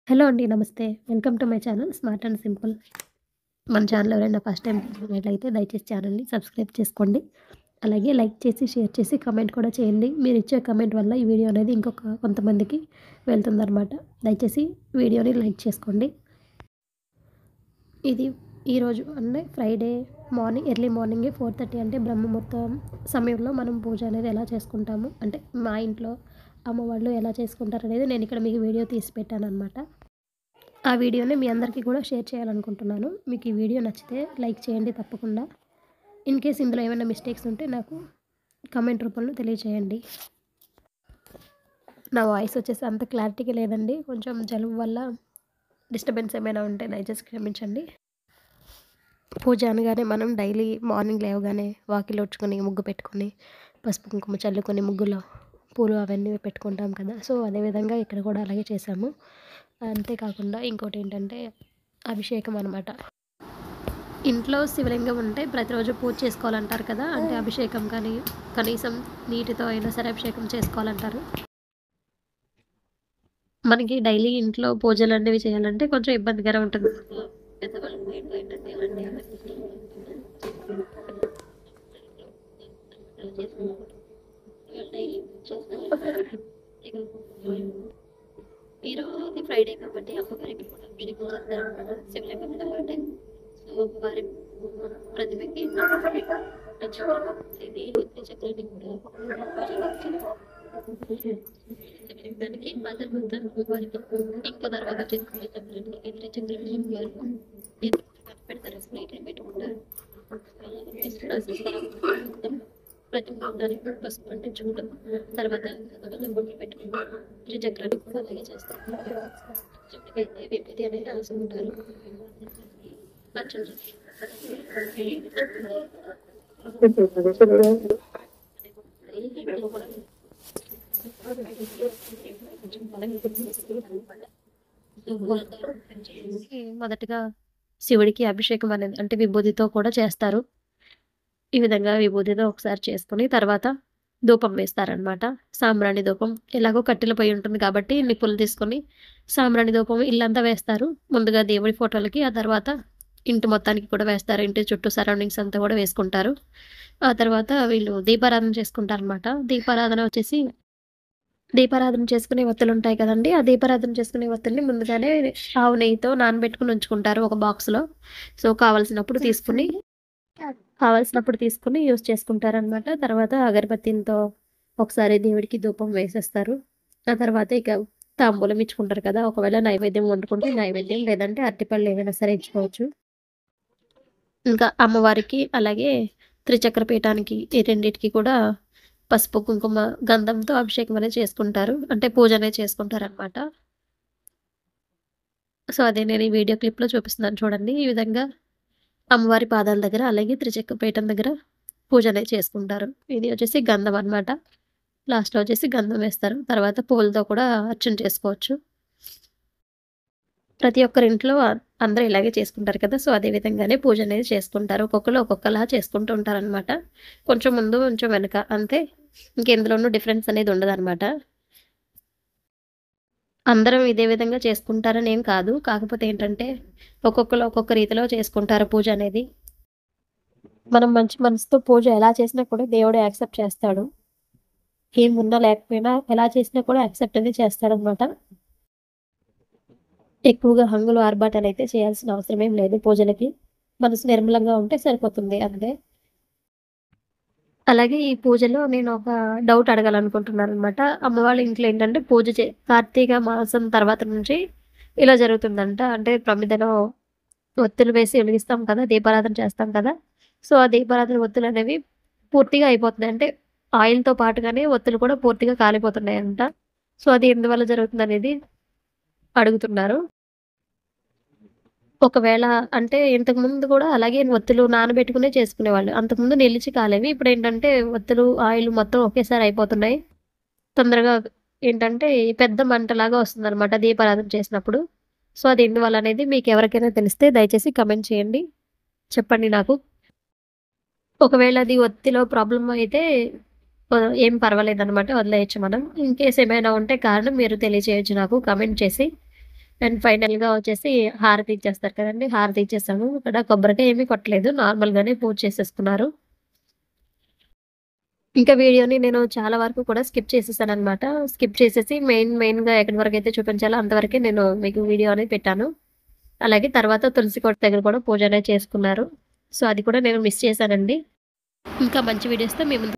Hello అండి. నమస్తే. Welcome to my channel smart and simple. మన ఛానల్ ఎవరైనా ఫస్ట్ టైం చూస్తున్నట్లయితే దయచేసి ఛానల్‌ని సబ్స్క్రైబ్ చేసుకోండి. అలాగే లైక్ చేసి, షేర్ చేసి, కామెంట్ కూడా చేయండి. మీరిచ్చే కామెంట్ వల్ల ఈ వీడియో అనేది కొంతమందికి వెళ్తుందనమాట. దయచేసి వీడియోని లైక్ చేసుకోండి. ఇది ఈరోజు అంటే ఫ్రైడే ఎర్లీ మార్నింగే 4:30 అంటే బ్రహ్మముహూర్తం సమయంలో మనం పూజ అనేది ఎలా చేసుకుంటాము, అంటే మా ఇంట్లో అమ్మవాళ్ళు ఎలా చేసుకుంటారనేది నేను ఇక్కడ మీకు వీడియో తీసి పెట్టాననమాట. ఆ వీడియోని మీ అందరికీ కూడా షేర్ చేయాలనుకుంటున్నాను. మీకు ఈ వీడియో నచ్చితే లైక్ చేయండి తప్పకుండా. ఇన్ కేస్ ఇందులో ఏమైనా మిస్టేక్స్ ఉంటే నాకు కామెంట్ రూపంలో తెలియచేయండి. నా వాయిస్ వచ్చేసి అంత క్లారిటీగా లేదండి. కొంచెం జలుబు వల్ల డిస్టర్బెన్స్ ఏమైనా ఉంటే దయచేసి క్షమించండి. పూజ అనగానే మనం డైలీ మార్నింగ్ లేవగానే వాకిలి ఊడ్చుకొని, ముగ్గు పెట్టుకొని, పసుపు కుంకుమ చల్లుకొని, ముగ్గులో పూలు అవన్నీ పెట్టుకుంటాం కదా. సో అదేవిధంగా ఇక్కడ కూడా అలాగే చేశాము. అంతేకాకుండా ఇంకోటి ఏంటంటే అభిషేకం అనమాట. ఇంట్లో శివలింగం ఉంటే ప్రతిరోజు పూజ చేసుకోవాలంటారు కదా. అంటే అభిషేకం కానీ కనీసం నీటితో అయినా సరే అభిషేకం చేసుకోవాలంటారు. మనకి డైలీ ఇంట్లో పూజలు అనేవి చేయాలంటే కొంచెం ఇబ్బందికరం ఉంటుంది. పెద్దవాళ్ళ మైండ్‌లో ఏంటంటే ఇవన్నీ డైలీ ఈరోజు ఫ్రైడే కాబట్టి అమ్మవారికి కూడా అభిషేకం చేస్తారనమాట. శివలింగంతో పాటే అమ్మవారి ప్రతిమకి ఇది చక్రాన్ని కూడా శివలింగానికి అమ్మవారికి ఇంకో తర్వాత చేసుకునే చక్రానికి చక్రం పెడతారు, స్ప్రైట్ పెట్టుకుంటారు. ప్రతి దానికి పసుపు అంటే చూడడం, తర్వాత బొట్లు పెట్టుకుంటారు. త్రిచక్రాన్ని కూడా అలాగే చేస్తారు. చెట్టుకైతే విభూతి అనేది రాసుకుంటారు. మొదటగా శివుడికి అభిషేకం అనేది అంటే విభూతితో కూడా చేస్తారు. ఈ విధంగా విభూతితో ఒకసారి చేసుకొని తర్వాత ధూపం వేస్తారనమాట. సాంబ్రాణి ధూపం ఎలాగో కట్టెల పొయ్యి ఉంటుంది కాబట్టి నిప్పులు తీసుకొని సాంబ్రాణి ధూపం ఇల్లంతా వేస్తారు. ముందుగా దేవుడి ఫోటోలకి, ఆ తర్వాత ఇంటి మొత్తానికి కూడా వేస్తారు. ఇంటి చుట్టూ సరౌండింగ్స్ అంతా కూడా వేసుకుంటారు. ఆ తర్వాత వీళ్ళు దీపారాధన చేసుకుంటారనమాట. దీపారాధన చేసుకునే ఒత్తులుంటాయి కదండీ! ఆ దీపారాధన చేసుకునే ఒత్తుల్ని ముందుగానే ఆవు నెయ్యితో నానబెట్టుకొని ఉంచుకుంటారు ఒక బాక్స్‌లో. సో, కావాల్సినప్పుడు తీసుకొని యూజ్ చేసుకుంటారనమాట. తర్వాత అగరబత్తిలతో ఒకసారి దేవుడికి ధూపం వేసేస్తారు. ఆ తర్వాత ఇక తాంబూలం ఇచ్చుకుంటారు కదా. ఒకవేళ నైవేద్యం వండుకుంటే నైవేద్యం, లేదంటే అరటిపళ్ళు ఏవైనా సరే ఇచ్చుకోవచ్చు. ఇంకా అమ్మవారికి అలాగే త్రిచక్ర పీఠానికి ఈ రెండిటికి కూడా పసుపు, కుంకుమ, గంధంతో అభిషేకం అనేది చేసుకుంటారు. అంటే పూజ అనేది చేసుకుంటారనమాట. సో, అదే నేను ఈ వీడియో క్లిప్‌లో చూపిస్తున్నాను చూడండి. ఈ విధంగా అమ్మవారి పాదాల దగ్గర, అలాగే త్రిచక్ర పీఠం దగ్గర పూజ అనేది చేసుకుంటారు. ఇది వచ్చేసి గంధం అనమాట. లాస్ట్‌లో వచ్చేసి గంధం వేస్తారు. తర్వాత పూలతో కూడా అర్చన చేసుకోవచ్చు. ప్రతి ఒక్కరి ఇంట్లో అందరూ ఇలాగే చేసుకుంటారు కదా. సో, అదే విధంగానే పూజ అనేది చేసుకుంటారు. ఒక్కొక్కళ్ళు ఒక్కొక్కలా చేసుకుంటూ ఉంటారనమాట. కొంచెం ముందు, కొంచెం వెనక అంతే. ఇంకెందులోనూ డిఫరెన్స్ అనేది ఉండదనమాట. అందరం ఇదే విధంగా చేసుకుంటారని ఏం కాదు. కాకపోతే ఏంటంటే ఒక్కొక్కళ్ళు ఒక్కొక్క రీతిలో చేసుకుంటారు పూజ అనేది. మనం మంచి మనసుతో పూజ ఎలా చేసినా కూడా దేవుడు యాక్సెప్ట్ చేస్తాడు. ఏమున్నా లేకపోయినా ఎలా చేసినా కూడా యాక్సెప్ట్ అనేది చేస్తాడనమాట. ఎక్కువగా హంగులు, ఆర్భాటాలైతే చేయాల్సిన అవసరం ఏం లేదు పూజలకి. మనసు నిర్మలంగా ఉంటే సరిపోతుంది అంతే. అలాగే ఈ పూజలో నేను ఒక డౌట్ అడగాలనుకుంటున్నాననమాట. అమ్మవాళ్ళ ఇంట్లో ఏంటంటే కార్తీక మాసం తర్వాత నుంచి ఇలా జరుగుతుందంట. అంటే ప్రమిదలో ఒత్తులు వేసి వెలిగిస్తాం కదా, దీపారాధన చేస్తాం కదా. సో, ఆ దీపారాధన ఒత్తులనేవి పూర్తిగా అయిపోతున్నాయి. అంటే ఆయిల్‌తో పాటుగానే ఒత్తులు కూడా పూర్తిగా కాలిపోతున్నాయంట. సో, అది ఎందువల్ల జరుగుతుందనేది అడుగుతున్నారు. ఒకవేళ అంటే ఇంతకుముందు కూడా అలాగే ఒత్తులు నానబెట్టుకునే చేసుకునేవాళ్ళు. అంతకుముందు నిలిచి కాలేవి. ఇప్పుడేంటంటే ఒత్తులు, ఆయిల్ మొత్తం ఒకేసారి అయిపోతున్నాయి. తొందరగా ఏంటంటే పెద్ద మంటలాగా వస్తుందనమాట దీపారాధన చేసినప్పుడు. సో, అది ఎందువల్ల అనేది మీకెవరికైనా తెలిస్తే దయచేసి కామెంట్ చేయండి. చెప్పండి నాకు. ఒకవేళ అది ఒత్తిలో ప్రాబ్లమ్ అయితే ఏం పర్వాలేదనమాట. వదిలేయొచ్చు మనం. ఇన్‌కేస్ ఏమైనా ఉంటే కారణం మీరు తెలియజేయొచ్చు నాకు కామెంట్ చేసి. అండ్ ఫైనల్‌గా వచ్చేసి హారతి ఇచ్చేస్తారు కదండీ! హారతి ఇచ్చేసాము. ఇక్కడ కొబ్బరికాయ ఏమీ కొట్టలేదు. నార్మల్‌గానే పూజ చేసేసుకున్నారు. ఇంకా వీడియోని నేను చాలా వరకు కూడా స్కిప్ చేసేసాననమాట. స్కిప్ చేసేసి మెయిన్‌గా ఎక్కడి వరకైతే చూపించాలో అంతవరకే నేను మీకు వీడియో అనేది పెట్టాను. అలాగే తర్వాత తులసి కోట దగ్గర కూడా పూజ అనేది చేసుకున్నారు. సో, అది కూడా నేను మిస్ చేశానండి. ఇంకా మంచి వీడియోస్‌తో మీ ముందుకు